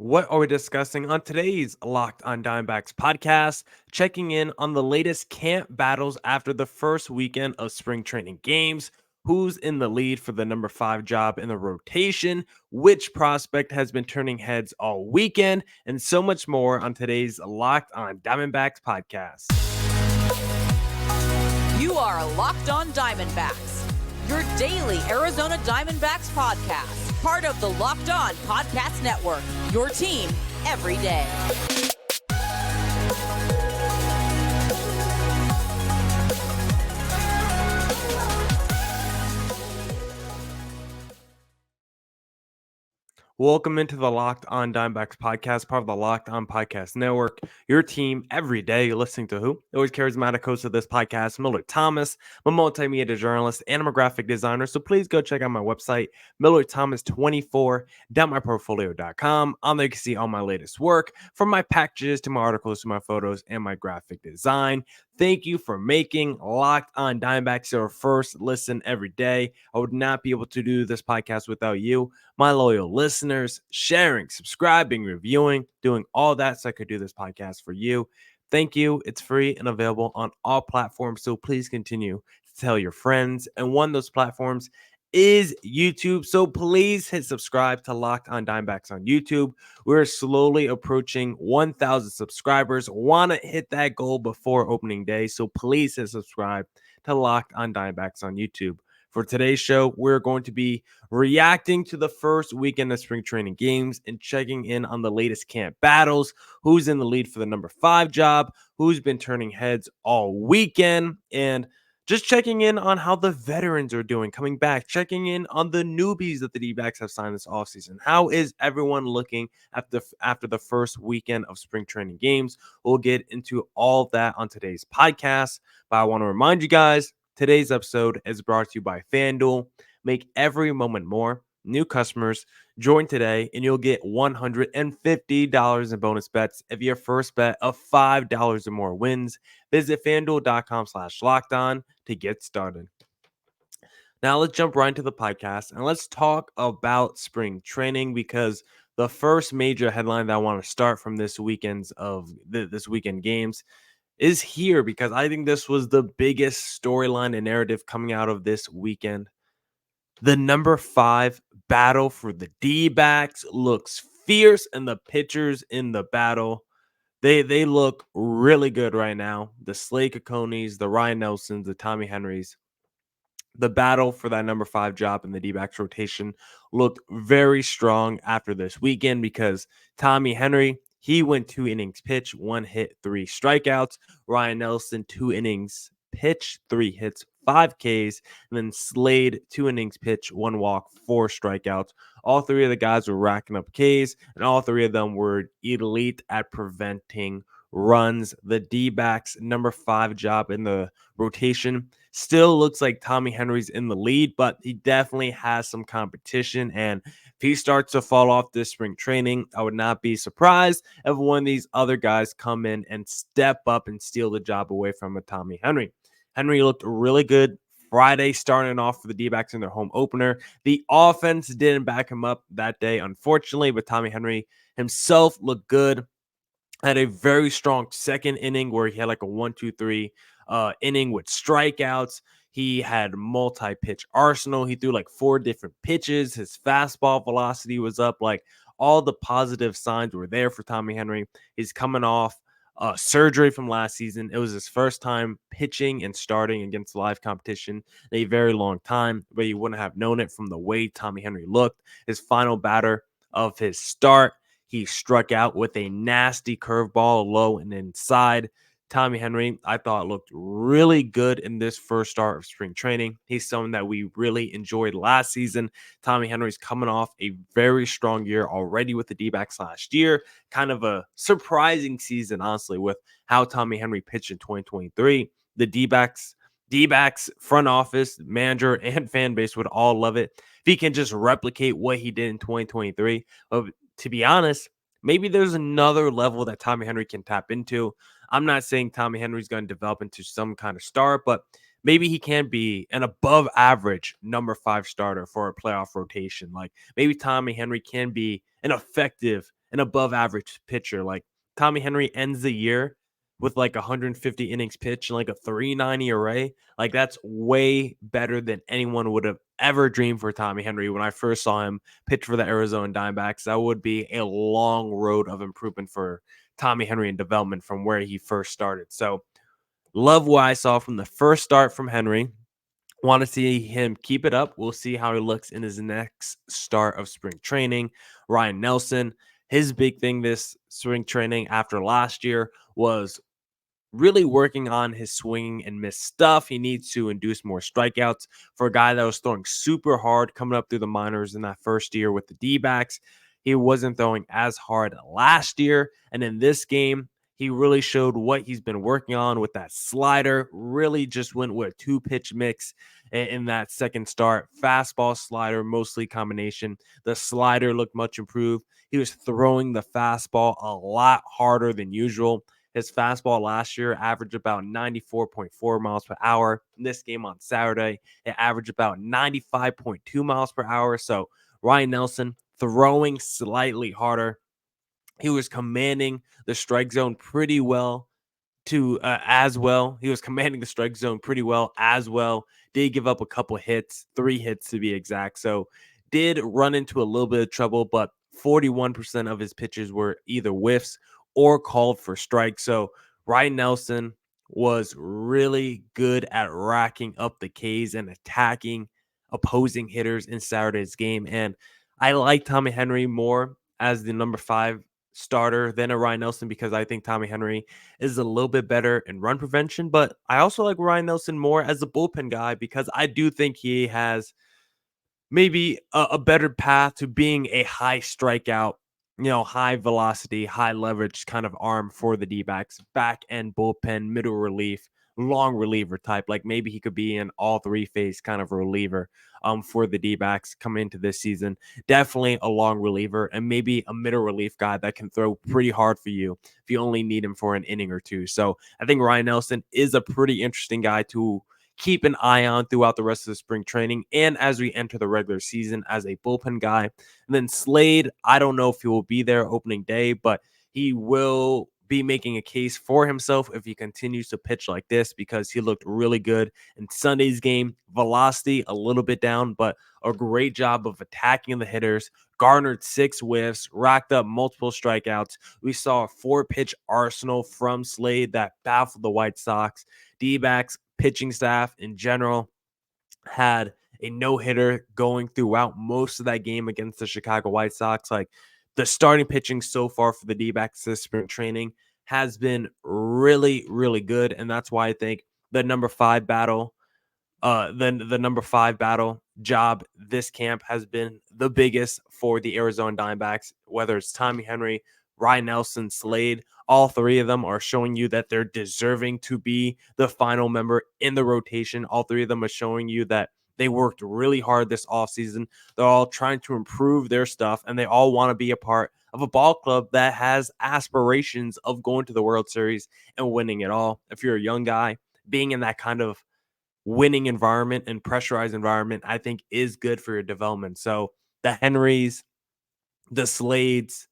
What are we discussing on today's Locked on Diamondbacks podcast? Checking in on the latest camp battles after the first weekend of spring training games. Who's in the lead for the number 5 job in the rotation? Which prospect has been turning heads all weekend? And so much more on today's Locked on Diamondbacks podcast. You are Locked on Diamondbacks, your daily Arizona Diamondbacks podcast, part of the Locked On Podcast Network, your team every day. Welcome into the Locked on Diamondbacks podcast, part of the Locked on Podcast Network. Your team every day. You're listening to who? The always charismatic host of this podcast, Millard Thomas. I'm a multimedia journalist and I'm a graphic designer. So please go check out my website, millardthomas24.myportfolio.com. On there you can see all my latest work, from my packages to my articles to my photos and my graphic design. Thank you for making Locked on Diamondbacks your first listen every day. I would not be able to do this podcast without you, my loyal listeners, sharing, subscribing, reviewing, doing all that so I could do this podcast for you. Thank you. It's free and available on all platforms. So please continue to tell your friends. And one of those platforms is YouTube. So please hit subscribe to Locked on Diamondbacks on YouTube. We're slowly approaching 1,000 subscribers. Want to hit that goal before opening day. So please hit subscribe to Locked on Diamondbacks on YouTube. For today's show, we're going to be reacting to the first weekend of spring training games and checking in on the latest camp battles, who's in the lead for the number 5 job, who's been turning heads all weekend, and just checking in on how the veterans are doing, coming back, checking in on the newbies that the Dbacks have signed this offseason. How is everyone looking after the first weekend of spring training games? We'll get into all that on today's podcast, but I want to remind you guys, today's episode is brought to you by FanDuel. Make every moment more. New customers, join today and you'll get $150 in bonus bets if your first bet of $5 or more wins. Visit fanduel.com/lockedon to get started. Now let's jump right into the podcast and let's talk about spring training, because the first major headline that I want to start from this weekend games is here, because I think this was the biggest storyline and narrative coming out of this weekend. The number 5 battle for the D-backs looks fierce, and the pitchers in the battle, they look really good right now. The Slade Koconis, the Ryan Nelsons, the Tommy Henrys. The battle for that number 5 job in the D-backs rotation looked very strong after this weekend, because Tommy Henry, he went 2 innings pitch, 1 hit, 3 strikeouts. Ryan Nelson, 2 innings pitch, 3 hits, 5 Ks. And then Slade, 2 innings pitch, 1 walk, 4 strikeouts. All 3 of the guys were racking up Ks, and all 3 of them were elite at preventing runs. The D-backs number 5 job in the rotation still looks like Tommy Henry's in the lead, but he definitely has some competition. And if he starts to fall off this spring training, I would not be surprised if one of these other guys come in and step up and steal the job away from a Tommy Henry. Henry looked really good Friday, starting off for the D-backs in their home opener. The offense didn't back him up that day, unfortunately, but Tommy Henry himself looked good. Had a very strong second inning where he had like a 1-2-3 inning with strikeouts. He had multi-pitch arsenal. He threw like 4 different pitches. His fastball velocity was up. Like, all the positive signs were there for Tommy Henry. He's coming off surgery from last season. It was his first time pitching and starting against live competition in a very long time, but you wouldn't have known it from the way Tommy Henry looked. His final batter of his start, he struck out with a nasty curveball low and inside. Tommy Henry, I thought, looked really good in this first start of spring training. He's someone that we really enjoyed last season. Tommy Henry's coming off a very strong year already with the D-backs last year. Kind of a surprising season, honestly, with how Tommy Henry pitched in 2023. The D-backs front office, manager, and fan base would all love it if he can just replicate what he did in 2023. But to be honest, maybe there's another level that Tommy Henry can tap into. I'm not saying Tommy Henry's going to develop into some kind of star, but maybe he can be an above average number 5 starter for a playoff rotation. Like, maybe Tommy Henry can be an effective an above average pitcher. Like Tommy Henry ends the year with like 150 innings pitched and like a 3.90 ERA. Like that's way better than anyone would have ever dreamed for Tommy Henry. When I first saw him pitch for the Arizona Diamondbacks, that would be a long road of improvement for Tommy Henry in development from where he first started. So love what I saw from the first start from Henry. Want to see him keep it up. We'll see how he looks in his next start of spring training. Ryan Nelson, his big thing this spring training after last year was really working on his swing and miss stuff. He needs to induce more strikeouts for a guy that was throwing super hard coming up through the minors in that first year with the D-backs. He wasn't throwing as hard last year. And in this game, he really showed what he's been working on with that slider. Really just went with a 2-pitch mix in that second start. Fastball, slider, mostly combination. The slider looked much improved. He was throwing the fastball a lot harder than usual. His fastball last year averaged about 94.4 miles per hour. In this game on Saturday, it averaged about 95.2 miles per hour. So Ryan Nelson throwing slightly harder. He was commanding the strike zone pretty well as well. He was commanding the strike zone pretty well as well. Did give up a couple hits, 3 hits to be exact. So did run into a little bit of trouble, but 41% of his pitches were either whiffs or called for strikes. So Ryan Nelson was really good at racking up the Ks and attacking opposing hitters in Saturday's game. And I like Tommy Henry more as the number 5 starter than a Ryan Nelson because I think Tommy Henry is a little bit better in run prevention, but I also like Ryan Nelson more as a bullpen guy because I do think he has maybe a better path to being a high strikeout, high velocity, high leverage kind of arm for the D-backs, back end bullpen, middle relief, long reliever type. Like maybe he could be an all 3-phase kind of reliever for the D-backs coming into this season. Definitely a long reliever and maybe a middle relief guy that can throw pretty hard for you if you only need him for an inning or two. So I think Ryan Nelson is a pretty interesting guy to keep an eye on throughout the rest of the spring training and as we enter the regular season as a bullpen guy. And then Slade, I don't know if he will be there opening day, but he will be making a case for himself if he continues to pitch like this because he looked really good in Sunday's game. Velocity a little bit down, but a great job of attacking the hitters, garnered 6 whiffs, racked up multiple strikeouts. We saw a 4-pitch arsenal from Slade that baffled the White Sox. D-backs pitching staff in general had a no-hitter going throughout most of that game against the Chicago White Sox. Like the starting pitching so far for the D-backs this spring training has been really, really good. And that's why I think the number 5 battle, the number 5 battle job this camp has been the biggest for the Arizona Diamondbacks, whether it's Tommy Henry, Ryan Nelson, Slade. All 3 of them are showing you that they're deserving to be the final member in the rotation. All 3 of them are showing you that they worked really hard this offseason. They're all trying to improve their stuff, and they all want to be a part of a ball club that has aspirations of going to the World Series and winning it all. If you're a young guy, being in that kind of winning environment and pressurized environment, I think is good for your development. So the Henrys, the Slades,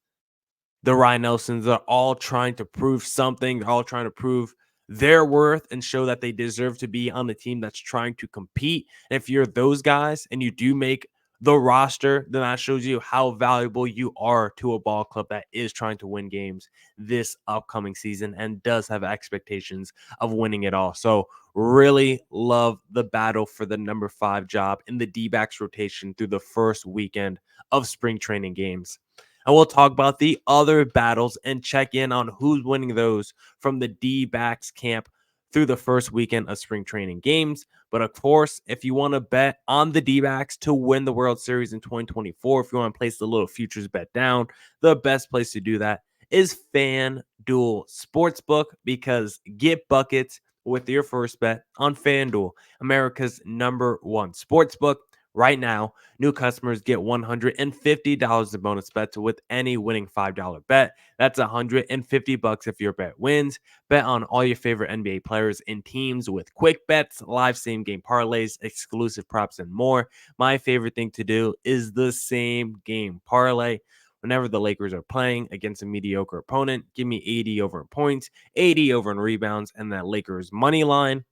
the Ryan Nelsons are all trying to prove something. They're all trying to prove their worth and show that they deserve to be on the team that's trying to compete. And if you're those guys and you do make the roster, then that shows you how valuable you are to a ball club that is trying to win games this upcoming season and does have expectations of winning it all. So really love the battle for the number 5 job in the D-backs rotation through the first weekend of spring training games. And we'll talk about the other battles and check in on who's winning those from the D-backs camp through the first weekend of spring training games. But of course, if you want to bet on the D-backs to win the World Series in 2024, if you want to place the little futures bet down, the best place to do that is FanDuel Sportsbook, because get buckets with your first bet on FanDuel, America's #1 sportsbook. Right now, new customers get $150 in bonus bets with any winning $5 bet. That's $150 if your bet wins. Bet on all your favorite NBA players and teams with quick bets, live same game parlays, exclusive props, and more. My favorite thing to do is the same game parlay. whenever the Lakers are playing against a mediocre opponent. Give me 80 over in points, 80 over in rebounds, and that Lakers money line.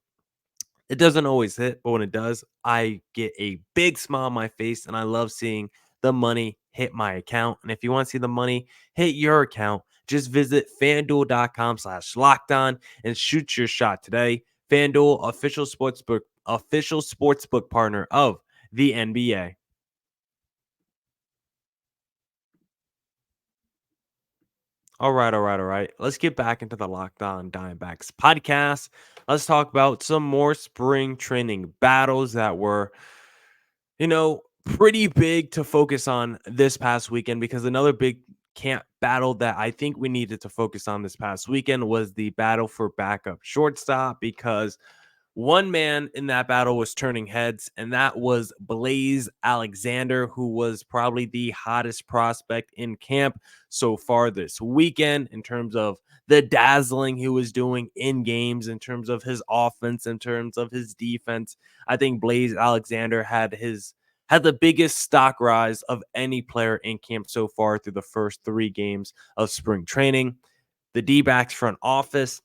It doesn't always hit, but when it does, I get a big smile on my face, and I love seeing the money hit my account. And if you want to see the money hit your account, just visit fanduel.com/lockedon and shoot your shot today. FanDuel, official sportsbook partner of the NBA. All right. Let's get back into the Locked On Diamondbacks podcast. Let's talk about some more spring training battles that were, pretty big to focus on this past weekend, because another big camp battle that I think we needed to focus on this past weekend was the battle for backup shortstop, because one man in that battle was turning heads, and that was Blaze Alexander, who was probably the hottest prospect in camp so far this weekend in terms of the dazzling he was doing in games, in terms of his offense, in terms of his defense. I think Blaze Alexander had the biggest stock rise of any player in camp so far through the first 3 games of spring training. The Dbacks front office,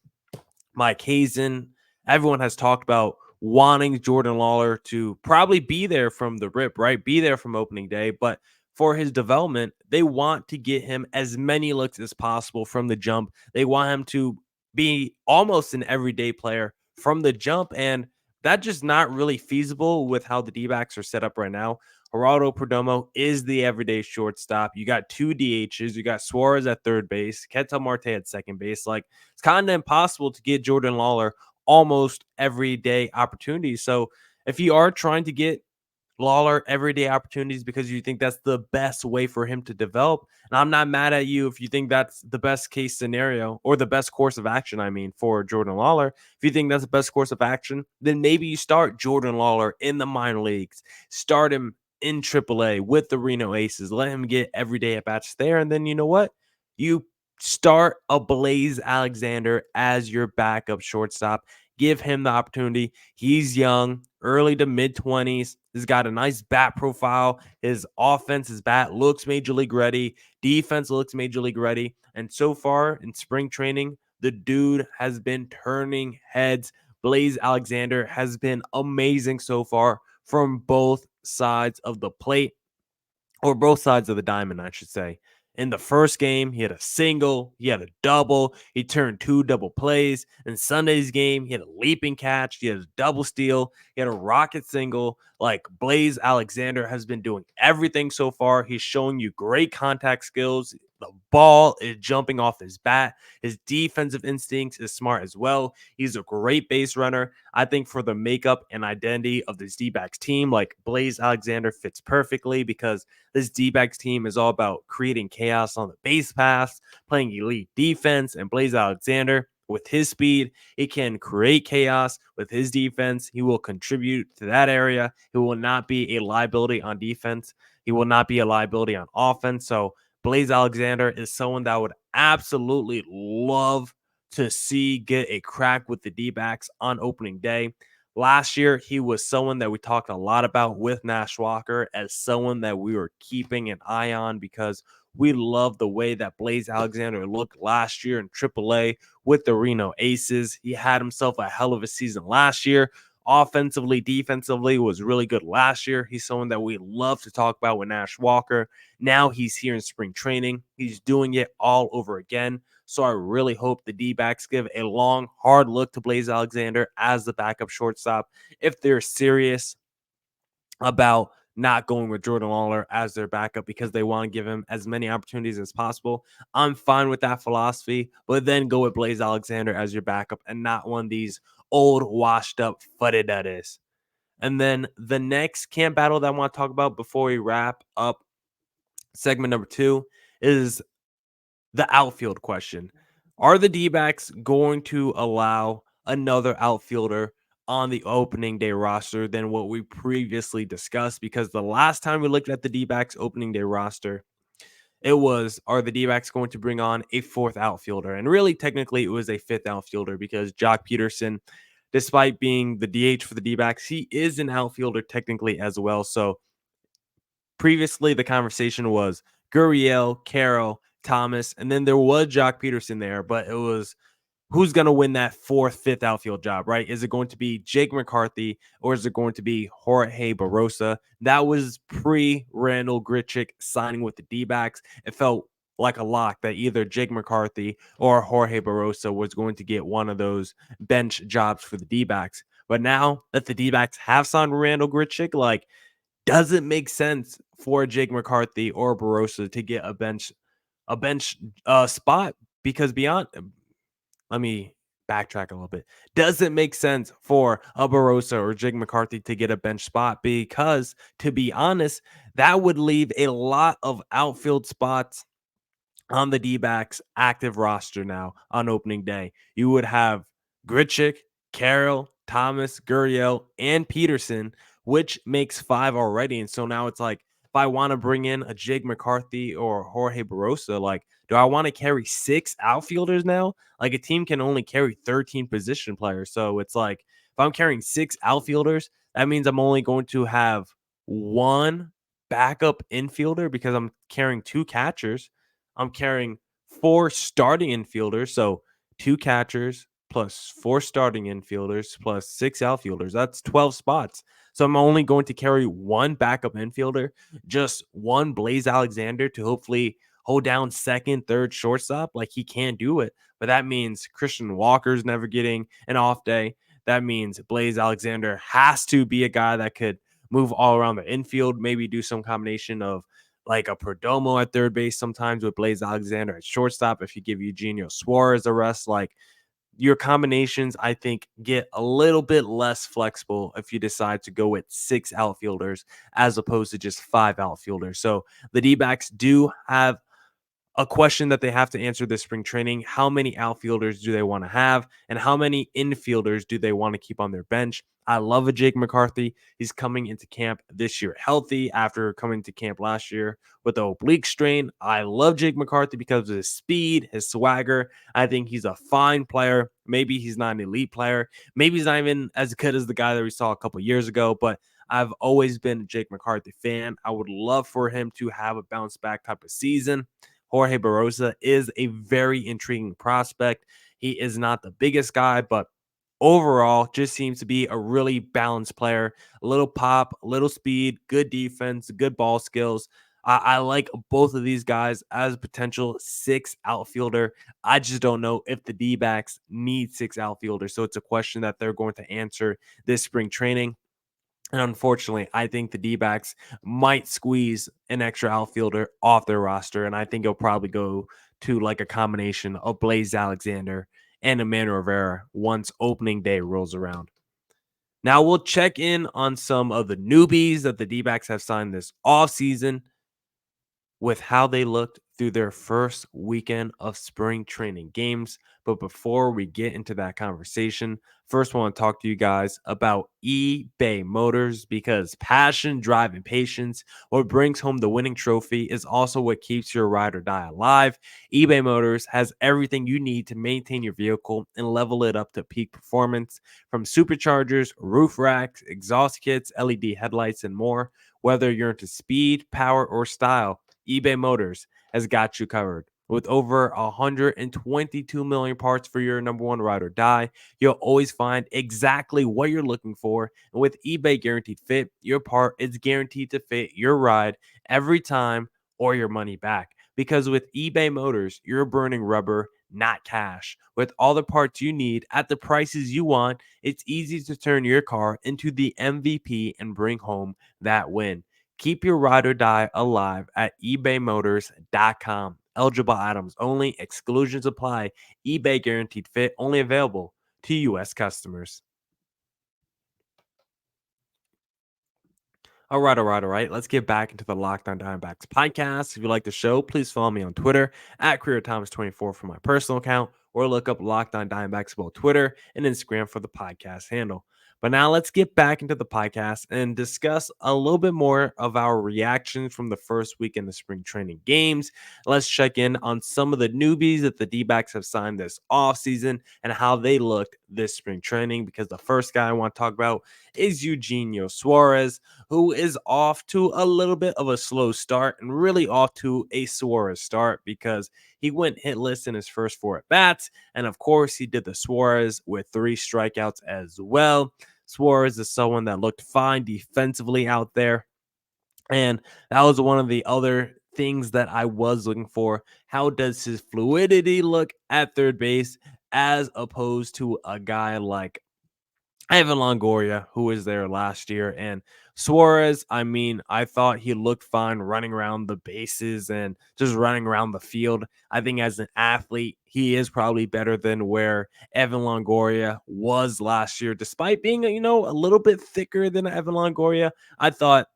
Mike Hazen, everyone has talked about wanting Jordan Lawler to probably be there from the rip, right? Be there from opening day. But for his development, they want to get him as many looks as possible from the jump. They want him to be almost an everyday player from the jump. And that's just not really feasible with how the D-backs are set up right now. Geraldo Perdomo is the everyday shortstop. You got 2 DHs. You got Suarez at third base, Ketel Marte at second base. Like, it's kind of impossible to get Jordan Lawler almost everyday opportunities. So if you are trying to get Lawler everyday opportunities because you think that's the best way for him to develop, and I'm not mad at you if you think that's the best case scenario or the best course of action, I mean, for Jordan Lawler. If you think that's the best course of action, then maybe you start Jordan Lawler in the minor leagues, start him in AAA with the Reno Aces, let him get everyday at bats there, and then you know what? You start a Blaze Alexander as your backup shortstop. Give him the opportunity. He's young, early to mid 20s. He's got a nice bat profile. His offense, his bat looks major league ready. Defense looks major league ready. And so far in spring training, the dude has been turning heads. Blaze Alexander has been amazing so far from both sides of the plate, or both sides of the diamond, I should say. In the first game, he had a single, he had a double, he turned 2 double plays. In Sunday's game, he had a leaping catch, he had a double steal, he had a rocket single. Like, Blaze Alexander has been doing everything so far. He's showing you great contact skills. The ball is jumping off his bat. His defensive instincts is smart as well. He's a great base runner. I think for the makeup and identity of this D-backs team, like, Blaze Alexander fits perfectly, because this D-backs team is all about creating chaos on the base paths, playing elite defense, and Blaze Alexander, with his speed, he can create chaos. With his defense, he will contribute to that area. He will not be a liability on defense. He will not be a liability on offense. So Blaze Alexander is someone that I would absolutely love to see get a crack with the D-backs on opening day. Last year, he was someone that we talked a lot about with Nash Walker as someone that we were keeping an eye on, because we love the way that Blaze Alexander looked last year in AAA with the Reno Aces. He had himself a hell of a season last year. Offensively, defensively, was really good last year. He's someone that we love to talk about with Nash Walker. Now he's here in spring training. He's doing it all over again. So I really hope the D-backs give a long, hard look to Blaze Alexander as the backup shortstop if they're serious about not going with Jordan Lawler as their backup, because they want to give him as many opportunities as possible. I'm fine with that philosophy, but then go with Blaze Alexander as your backup and not one of these old, washed up footed that is. And then the next camp battle that I want to talk about before we wrap up segment number 2 is the outfield question. Are the D-backs going to allow another outfielder on the opening day roster than what we previously discussed? Because the last time we looked at the D-backs opening day roster, it was, are the D-backs going to bring on a 4th outfielder? And really, technically, it was a 5th outfielder, because Jock Peterson, despite being the DH for the D-backs, he is an outfielder technically as well. So previously, the conversation was Gurriel, Carroll, Thomas, and then there was Jock Peterson there, but it was who's going to win that fourth, fifth outfield job, right? Is it going to be Jake McCarthy or is it going to be Jorge Barrosa? That was pre-Randall Grichuk signing with the D-backs. It felt like a lock that either Jake McCarthy or Jorge Barrosa was going to get one of those bench jobs for the D-backs. But now that the D-backs have signed Randall Grichuk, like, does it make sense for Jake McCarthy or Barrosa to get a bench spot? Because beyond, let me backtrack a little bit. Does it make sense for a Barossa or Jake McCarthy to get a bench spot? Because to be honest, that would leave a lot of outfield spots on the D-backs active roster now on opening day. You would have Grichuk, Carroll, Thomas, Gurriel, and Peterson, which makes 5 already. And so now it's like, if I want to bring in a Jake McCarthy or Jorge Barrosa, like, do I want to carry 6 outfielders now? Like, a team can only carry 13 position players. So it's like, if I'm carrying 6 outfielders, that means I'm only going to have 1 backup infielder because I'm carrying 2 catchers. I'm carrying 4 starting infielders. So 2 catchers plus 4 starting infielders plus 6 outfielders. That's 12 spots. So I'm only going to carry 1 backup infielder, just 1 Blaze Alexander to hopefully hold down second, third, shortstop. Like, he can't do it. But that means Christian Walker's never getting an off day. That means Blaze Alexander has to be a guy that could move all around the infield, maybe do some combination of like a Perdomo at third base sometimes with Blaze Alexander at shortstop. If you give Eugenio Suarez a rest, like, your combinations, I think, get a little bit less flexible if you decide to go with 6 outfielders as opposed to just 5 outfielders. So the D-backs do have a question that they have to answer this spring training. How many outfielders do they want to have? And how many infielders do they want to keep on their bench? I love a Jake McCarthy. He's coming into camp this year healthy after coming to camp last year with the oblique strain. I love Jake McCarthy because of his speed, his swagger. I think he's a fine player. Maybe he's not an elite player. Maybe he's not even as good as the guy that we saw a couple years ago, but I've always been a Jake McCarthy fan. I would love for him to have a bounce back type of season. Jorge Barrosa is a very intriguing prospect. He is not the biggest guy, but overall just seems to be a really balanced player. A little pop, a little speed, good defense, good ball skills. I like both of these guys as potential 6 outfielder. I just don't know if the D-backs need 6 outfielders. So it's a question that they're going to answer this spring training. And unfortunately, I think the D-backs might squeeze an extra outfielder off their roster. And I think it'll probably go to like a combination of Blaze Alexander and Emmanuel Rivera once opening day rolls around. Now we'll check in on some of the newbies that the D-backs have signed this offseason with how they looked through their first weekend of spring training games. But before we get into that conversation, first I want to talk to you guys about eBay Motors, because passion, drive, and patience, what brings home the winning trophy, is also what keeps your ride or die alive. eBay Motors has everything you need to maintain your vehicle and level it up to peak performance, from superchargers, roof racks, exhaust kits, LED headlights, and more. Whether you're into speed, power, or style, eBay Motors has got you covered. With over 122 million parts for your number one ride or die, you'll always find exactly what you're looking for. And with eBay Guaranteed Fit, your part is guaranteed to fit your ride every time or your money back. Because with eBay Motors, you're burning rubber, not cash. With all the parts you need at the prices you want, it's easy to turn your car into the MVP and bring home that win. Keep your ride or die alive at ebaymotors.com. Eligible items only. Exclusions apply. eBay Guaranteed Fit only available to U.S. customers. All right. Let's get back into the Locked On Diamondbacks podcast. If you like the show, please follow me on Twitter at CareerThomas24 for my personal account, or look up Locked On Diamondbacks both Twitter and Instagram for the podcast handle. But now let's get back into the podcast and discuss a little bit more of our reactions from the first week in the spring training games. Let's check in on some of the newbies that the D-backs have signed this offseason and how they looked this spring training, because the first guy I want to talk about is Eugenio Suarez, who is off to a little bit of a slow start and really off to a Suarez start because he went hitless in his first 4 at bats. And of course, he did the Suarez with 3 strikeouts as well. Suarez is someone that looked fine defensively out there. And that was one of the other things that I was looking for. How does his fluidity look at third base as opposed to a guy like Evan Longoria, who was there last year? And Suarez, I mean, I thought he looked fine running around the bases and just running around the field. I think as an athlete, he is probably better than where Evan Longoria was last year, despite being, a little bit thicker than Evan Longoria. I thought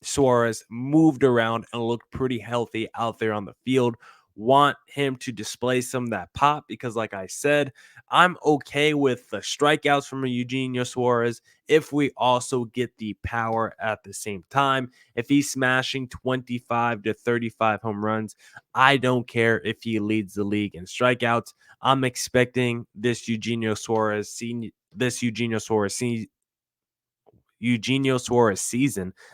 Suarez moved around and looked pretty healthy out there on the field. Want him to display some of that pop because, like I said, I'm okay with the strikeouts from Eugenio Suarez if we also get the power at the same time. If he's smashing 25 to 35 home runs, I don't care if he leads the league in strikeouts. I'm expecting this Eugenio Suarez season.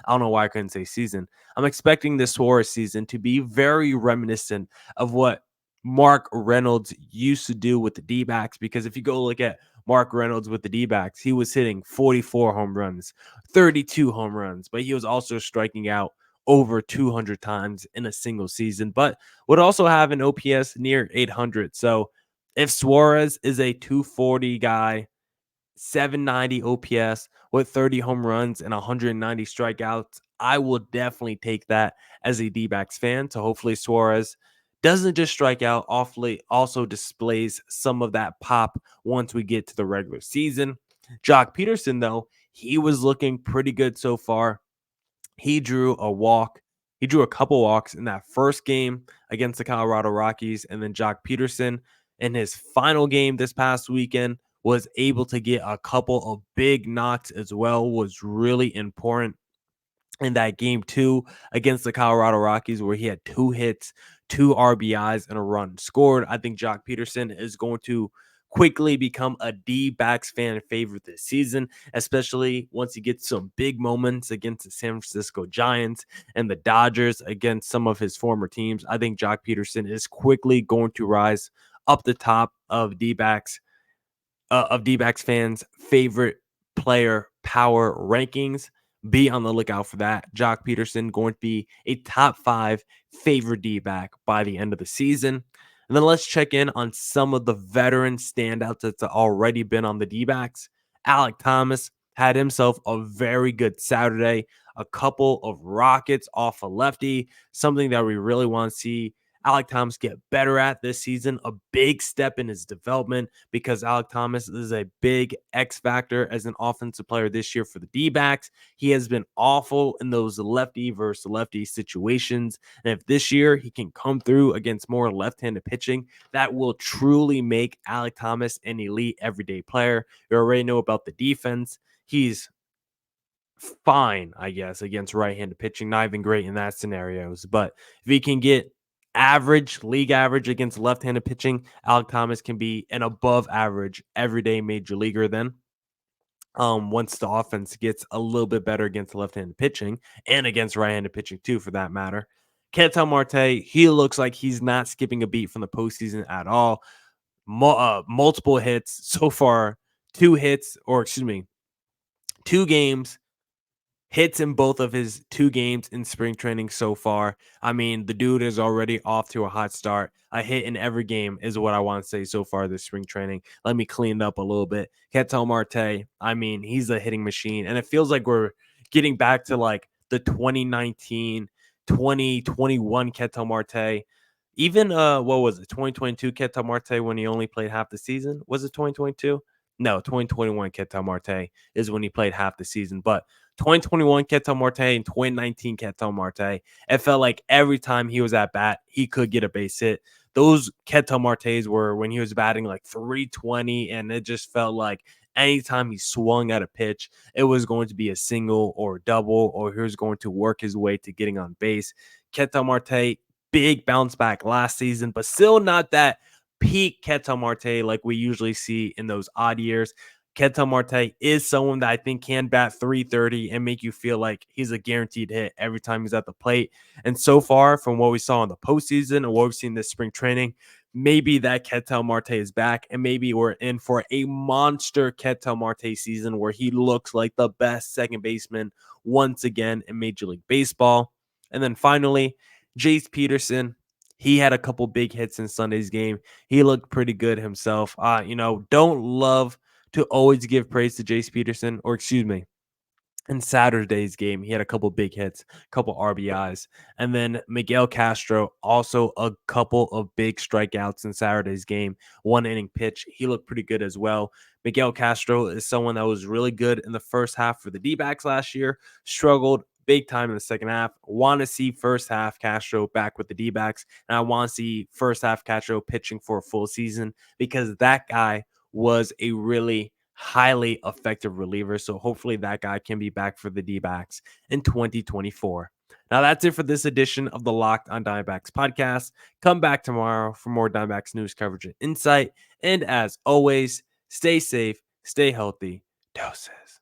I don't know why I couldn't say season. I'm expecting this Suarez season to be very reminiscent of what Mark Reynolds used to do with the D-backs, because if you go look at Mark Reynolds with the D-backs, he was hitting 44 home runs, 32 home runs, but he was also striking out over 200 times in a single season, but would also have an OPS near 800. So if Suarez is a 240 guy, 790 OPS with 30 home runs and 190 strikeouts, I will definitely take that as a D-backs fan. So hopefully Suarez doesn't just strike out, awfully also displays some of that pop once we get to the regular season. Jock Peterson, though, he was looking pretty good so far. He drew a walk. He drew a couple walks in that first game against the Colorado Rockies. And then Jock Peterson, in his final game this past weekend, was able to get a couple of big knocks as well, was really important in that game 2 against the Colorado Rockies, where he had 2 hits, 2 RBIs, and a run scored. I think Jock Peterson is going to quickly become a D-backs fan favorite this season, especially once he gets some big moments against the San Francisco Giants and the Dodgers against some of his former teams. I think Jock Peterson is quickly going to rise up the top of D-backs fans' favorite player power rankings. Be on the lookout for that. Jock Peterson going to be a top 5 favorite D-back by the end of the season. And then let's check in on some of the veteran standouts that's already been on the D-backs. Alek Thomas had himself a very good Saturday. A couple of rockets off a lefty, something that we really want to see Alek Thomas get better at this season, a big step in his development, because Alek Thomas is a big X factor as an offensive player this year for the D-backs. He has been awful in those lefty versus lefty situations. And if this year he can come through against more left-handed pitching, that will truly make Alek Thomas an elite everyday player. You already know about the defense. He's fine, I guess, against right-handed pitching. Not even great in that scenarios. But if he can get league average against left-handed pitching, Alek Thomas can be an above average everyday major leaguer then. Once the offense gets a little bit better against left-handed pitching and against right-handed pitching too, for that matter. Ketel Marte, he looks like he's not skipping a beat from the postseason at all. Multiple hits so far, 2 games. Hits in both of his 2 games in spring training so far. I mean, the dude is already off to a hot start. A hit in every game is what I want to say so far this spring training. Let me clean it up a little bit. Ketel Marte, I mean, he's a hitting machine. And it feels like we're getting back to like the 2019, 2021 Ketel Marte. Even, what was it, 2022 Ketel Marte when he only played half the season? Was it 2022? No, 2021 Ketel Marte is when he played half the season. But 2021 Ketel Marte and 2019 Ketel Marte, it felt like every time he was at bat, he could get a base hit. Those Ketel Martes were when he was batting like 320, and it just felt like anytime he swung at a pitch, it was going to be a single or a double, or he was going to work his way to getting on base. Ketel Marte, big bounce back last season, but still not that peak Ketel Marte like we usually see in those odd years. Ketel Marte is someone that I think can bat 330 and make you feel like he's a guaranteed hit every time he's at the plate. And so far, from what we saw in the postseason and what we've seen this spring training, maybe that Ketel Marte is back, and maybe we're in for a monster Ketel Marte season where he looks like the best second baseman once again in Major League Baseball. And then finally, Jace Peterson. He had a couple big hits in Sunday's game. He looked pretty good himself. Don't love to always give praise to Jace Peterson, or excuse me, in Saturday's game, he had a couple big hits, a couple RBIs. And then Miguel Castro, also a couple of big strikeouts in Saturday's game, 1 inning pitch. He looked pretty good as well. Miguel Castro is someone that was really good in the first half for the Dbacks last year, struggled big time in the second half. Want to see first half Castro back with the Dbacks, and I want to see first half Castro pitching for a full season, because that guy was a really highly effective reliever. So hopefully that guy can be back for the D-backs in 2024. Now that's it for this edition of the Locked on Diamondbacks podcast. Come back tomorrow for more Diamondbacks news coverage and insight. And as always, stay safe, stay healthy. Doses.